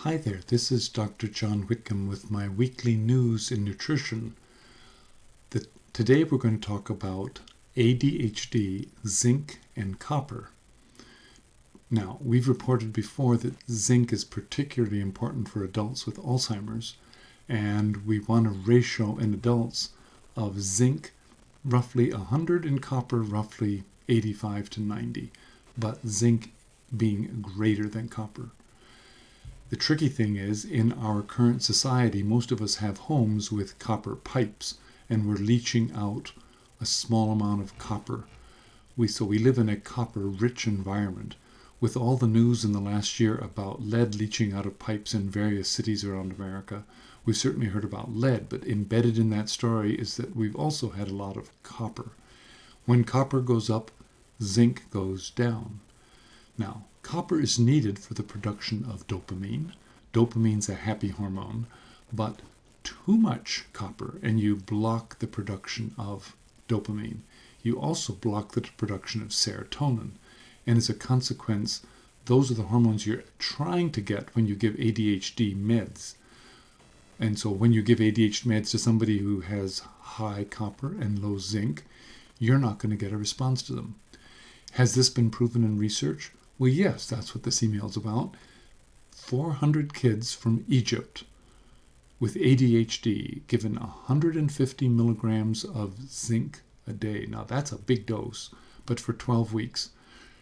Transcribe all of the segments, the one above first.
Hi there, this is Dr. John Whitcomb with my weekly news in nutrition. Today we're going to talk about ADHD, zinc, and copper. Now, we've reported before that zinc is particularly important for adults with Alzheimer's, and we want a ratio in adults of zinc roughly 100 and copper roughly 85 to 90, but zinc being greater than copper. The tricky thing is, in our current society, most of us have homes with copper pipes, and we're leaching out a small amount of copper. So we live in a copper-rich environment. With all the news in the last year about lead leaching out of pipes in various cities around America, we've certainly heard about lead, but embedded in that story is that we've also had a lot of copper. When copper goes up, zinc goes down. Now, copper is needed for the production of dopamine. Dopamine's a happy hormone, but too much copper and you block the production of dopamine. You also block the production of serotonin. And as a consequence, those are the hormones you're trying to get when you give ADHD meds. And so when you give ADHD meds to somebody who has high copper and low zinc, you're not going to get a response to them. Has this been proven in research? Well, yes, that's what this email is about. 400 kids from Egypt with ADHD given 150 milligrams of zinc a day. Now, that's a big dose, but for 12 weeks,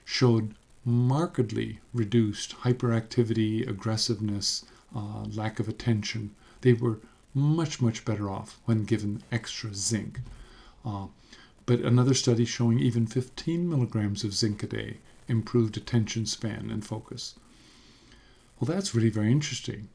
showed markedly reduced hyperactivity, aggressiveness, lack of attention. They were much, much better off when given extra zinc. But another study showing even 15 milligrams of zinc a day improved attention span and focus. Well, that's really very interesting.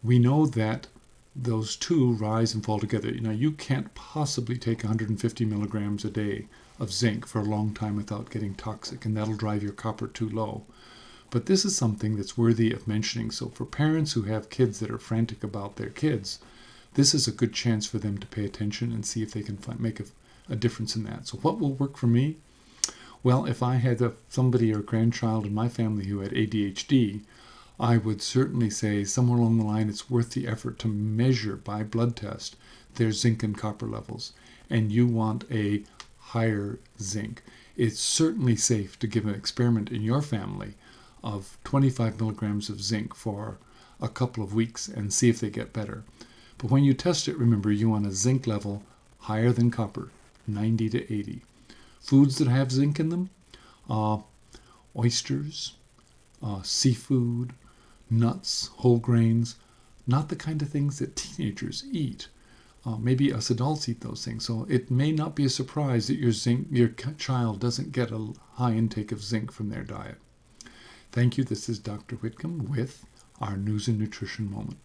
We know that those two rise and fall together. Now, you can't possibly take 150 milligrams a day of zinc for a long time without getting toxic, and that'll drive your copper too low. But this is something that's worthy of mentioning. So for parents who have kids that are frantic about their kids, this is a good chance for them to pay attention and see if they can make a difference in that. So what will work for me? Well, if I had somebody or a grandchild in my family who had ADHD, I would certainly say somewhere along the line it's worth the effort to measure by blood test their zinc and copper levels. And you want a higher zinc. It's certainly safe to give an experiment in your family of 25 milligrams of zinc for a couple of weeks and see if they get better. But when you test it, remember, you want a zinc level higher than copper, 90 to 80. Foods that have zinc in them, oysters, seafood, nuts, whole grains, not the kind of things that teenagers eat. Maybe us adults eat those things. So it may not be a surprise that your child doesn't get a high intake of zinc from their diet. Thank you. This is Dr. Whitcomb with our News and Nutrition Moment.